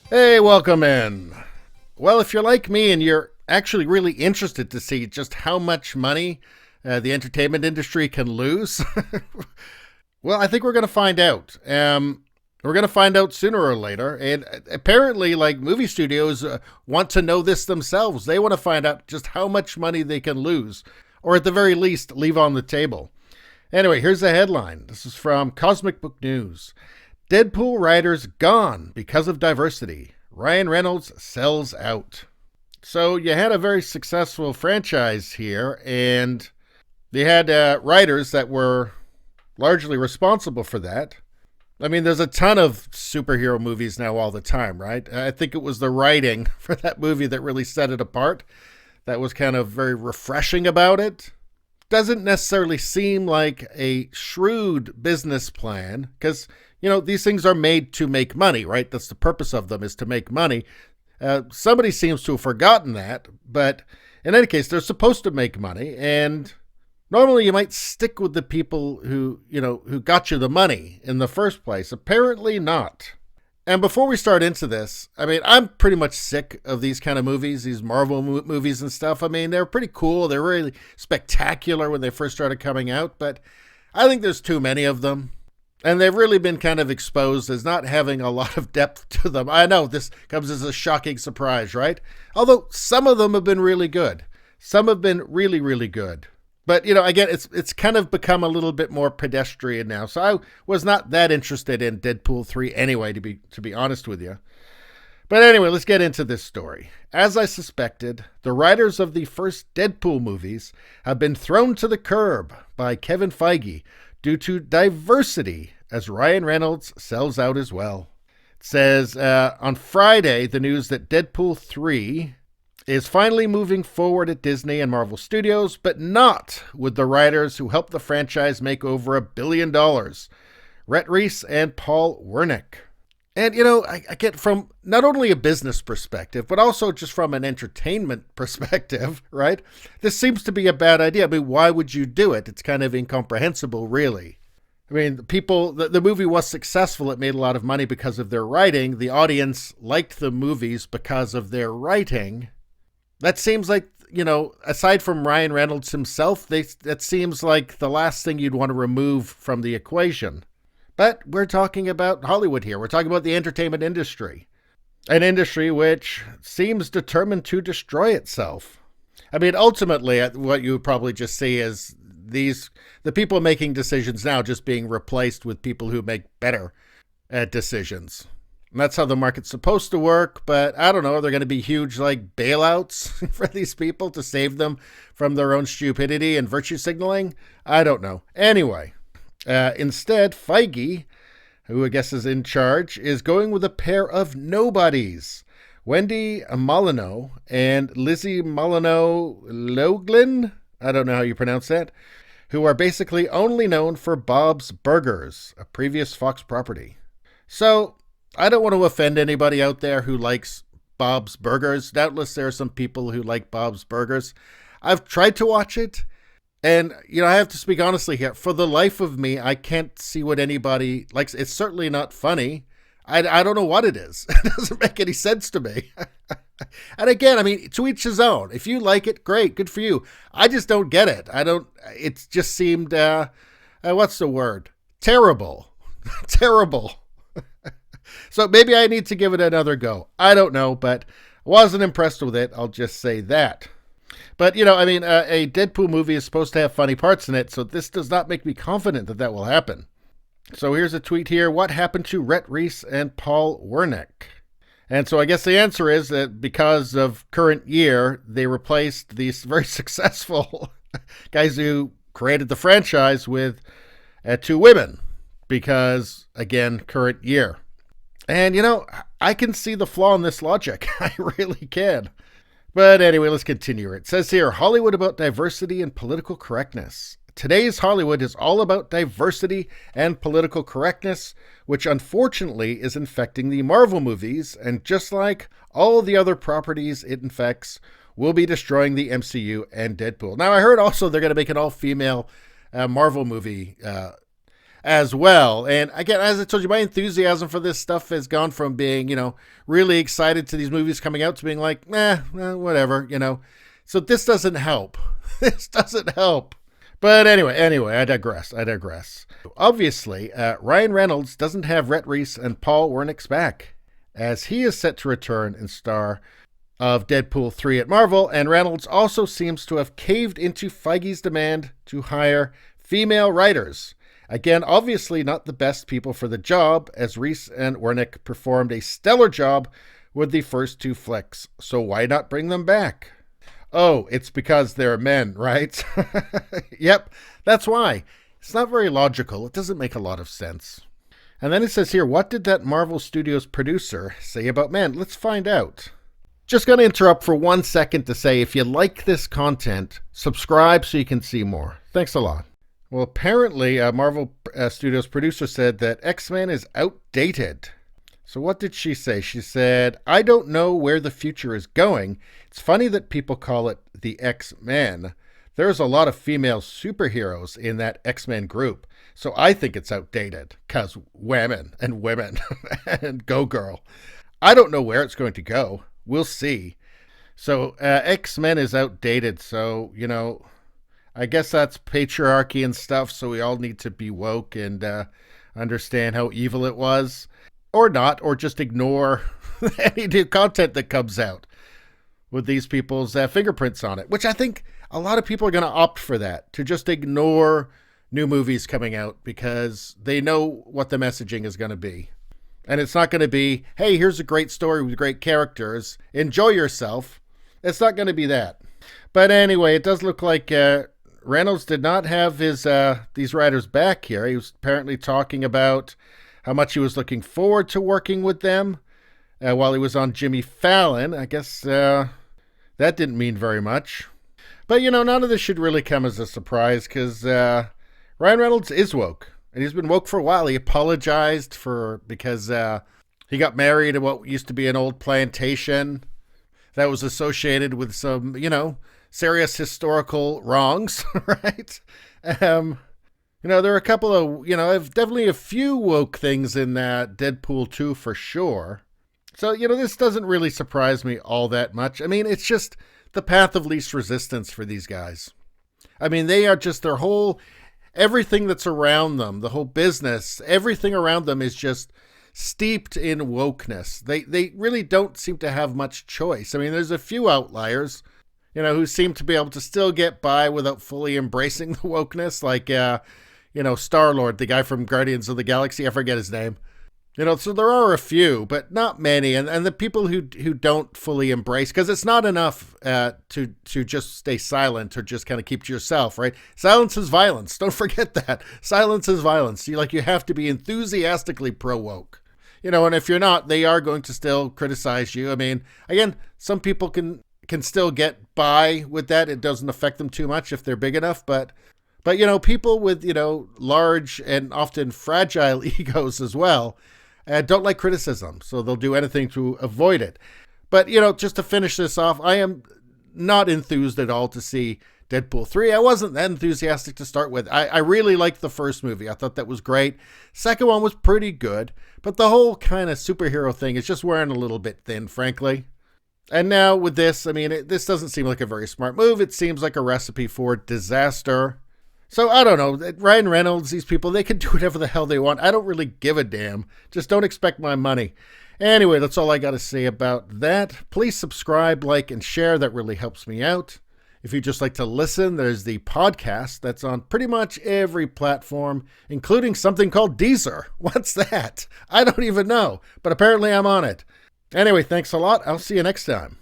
Hey, welcome in. Well, if you're like me and you're actually really interested to see just how much money the entertainment industry can lose, well, I think we're going to find out. We're going to find out sooner or later. And apparently, like movie studios want to know this themselves. They want to find out just how much money they can lose, or at the very least, leave on the table. Anyway, here's the headline. This is from Cosmic Book News. Deadpool writers gone because of diversity. Ryan Reynolds sells out. So you had a very successful franchise here, and they had writers that were largely responsible for that. I mean, there's a ton of superhero movies now all the time, right? I think it was the writing for that movie that really set it apart. That was kind of very refreshing about it. Doesn't necessarily seem like a shrewd business plan because, these things are made to make money, right? That's the purpose of them, is to make money. Somebody seems to have forgotten that, but in any case, they're supposed to make money. And normally you might stick with the people who got you the money in the first place. Apparently not. And before we start into this, I mean, I'm pretty much sick of these kind of movies, these Marvel movies and stuff. I mean, they're pretty cool. They're really spectacular when they first started coming out, but I think there's too many of them. And they've really been kind of exposed as not having a lot of depth to them. I know this comes as a shocking surprise, right? Although some of them have been really good. Some have been really, really good. But, again, it's kind of become a little bit more pedestrian now. So I was not that interested in Deadpool 3 anyway, to be honest with you. But anyway, let's get into this story. As I suspected, the writers of the first Deadpool movies have been thrown to the curb by Kevin Feige due to diversity, as Ryan Reynolds sells out as well. It says on Friday, the news that Deadpool 3 is finally moving forward at Disney and Marvel Studios, but not with the writers who helped the franchise make over $1 billion, Rhett Reese and Paul Wernick. And, I get from not only a business perspective, but also just from an entertainment perspective, right? This seems to be a bad idea. I mean, why would you do it? It's kind of incomprehensible, really. I mean, the movie was successful. It made a lot of money because of their writing. The audience liked the movies because of their writing. That seems like, aside from Ryan Reynolds himself, that seems like the last thing you'd want to remove from the equation. But we're talking about Hollywood here. We're talking about the entertainment industry. An industry which seems determined to destroy itself. I mean, ultimately, what you would probably just see is the people making decisions now just being replaced with people who make better decisions. And that's how the market's supposed to work, but I don't know, are there going to be huge bailouts for these people to save them from their own stupidity and virtue signaling? I don't know. Anyway, instead, Feige, who I guess is in charge, is going with a pair of nobodies. Wendy Molyneux and Lizzie Molyneux-Loughlin, I don't know how you pronounce that, who are basically only known for Bob's Burgers, a previous Fox property. So, I don't want to offend anybody out there who likes Bob's Burgers. Doubtless there are some people who like Bob's Burgers. I've tried to watch it, and, I have to speak honestly here. For the life of me, I can't see what anybody likes. It's certainly not funny. I don't know what it is. It doesn't make any sense to me. And again, I mean, to each his own. If you like it, great, good for you. I just don't get it. It just seemed, what's the word? Terrible. Terrible. So maybe I need to give it another go. I don't know, but I wasn't impressed with it. I'll just say that. But, a Deadpool movie is supposed to have funny parts in it, so this does not make me confident that will happen. So here's a tweet here. What happened to Rhett Reese and Paul Wernick? And so I guess the answer is that because of current year, they replaced these very successful guys who created the franchise with two women. Because, again, current year. And, I can see the flaw in this logic. I really can. But anyway, let's continue. It says here, Hollywood about diversity and political correctness. Today's Hollywood is all about diversity and political correctness, which unfortunately is infecting the Marvel movies, and just like all the other properties it infects, will be destroying the MCU and Deadpool. Now, I heard also they're going to make an all-female Marvel movie. as well. And again, as I told you, my enthusiasm for this stuff has gone from being, really excited to these movies coming out to being like, whatever. So this doesn't help. This doesn't help. But anyway, I digress. Obviously, Ryan Reynolds doesn't have Rhett Reese and Paul Wernick's back, as he is set to return and star of Deadpool 3 at Marvel, and Reynolds also seems to have caved into Feige's demand to hire female writers. Again, obviously not the best people for the job, as Reese and Wernick performed a stellar job with the first 2 flicks, so why not bring them back? Oh, it's because they're men, right? Yep, that's why. It's not very logical. It doesn't make a lot of sense. And then it says here, what did that Marvel Studios producer say about men? Let's find out. Just going to interrupt for 1 second to say, if you like this content, subscribe so you can see more. Thanks a lot. Well, apparently, Marvel Studios producer said that X-Men is outdated. So what did she say? She said, I don't know where the future is going. It's funny that people call it the X-Men. There's a lot of female superheroes in that X-Men group. So I think it's outdated, because women and go girl. I don't know where it's going to go. We'll see. So X-Men is outdated. So, I guess that's patriarchy and stuff. So we all need to be woke and understand how evil it was. Or not, or just ignore any new content that comes out with these people's fingerprints on it, which I think a lot of people are going to opt for that, to just ignore new movies coming out because they know what the messaging is going to be. And it's not going to be, hey, here's a great story with great characters, enjoy yourself. It's not going to be that. But anyway, it does look like Reynolds did not have his these writers back here. He was apparently talking about how much he was looking forward to working with them while he was on Jimmy Fallon. I guess that didn't mean very much. But, none of this should really come as a surprise because Ryan Reynolds is woke. And he's been woke for a while. He apologized because he got married at what used to be an old plantation that was associated with some, serious historical wrongs, right? There are a couple of, definitely a few woke things in Deadpool 2 for sure. So, this doesn't really surprise me all that much. I mean, it's just the path of least resistance for these guys. I mean, they are just everything that's around them, the whole business, everything around them is just steeped in wokeness. They really don't seem to have much choice. I mean, there's a few outliers, who seem to be able to still get by without fully embracing the wokeness, like, Star-Lord, the guy from Guardians of the Galaxy. I forget his name. So there are a few, but not many. And the people who don't fully embrace, because it's not enough to just stay silent or just kind of keep to yourself, right? Silence is violence. Don't forget that. Silence is violence. You have to be enthusiastically pro-woke. And if you're not, they are going to still criticize you. I mean, again, some people can still get by with that. It doesn't affect them too much if they're big enough, but people with, large and often fragile egos as well, don't like criticism. So they'll do anything to avoid it. But, just to finish this off, I am not enthused at all to see Deadpool 3. I wasn't that enthusiastic to start with. I really liked the first movie. I thought that was great. Second one was pretty good. But the whole kind of superhero thing is just wearing a little bit thin, frankly. And now with this, I mean, this doesn't seem like a very smart move. It seems like a recipe for disaster. So I don't know, Ryan Reynolds, these people, they can do whatever the hell they want. I don't really give a damn. Just don't expect my money. Anyway, that's all I got to say about that. Please subscribe, like, and share. That really helps me out. If you just like to listen, there's the podcast that's on pretty much every platform, including something called Deezer. What's that? I don't even know, but apparently I'm on it. Anyway, thanks a lot. I'll see you next time.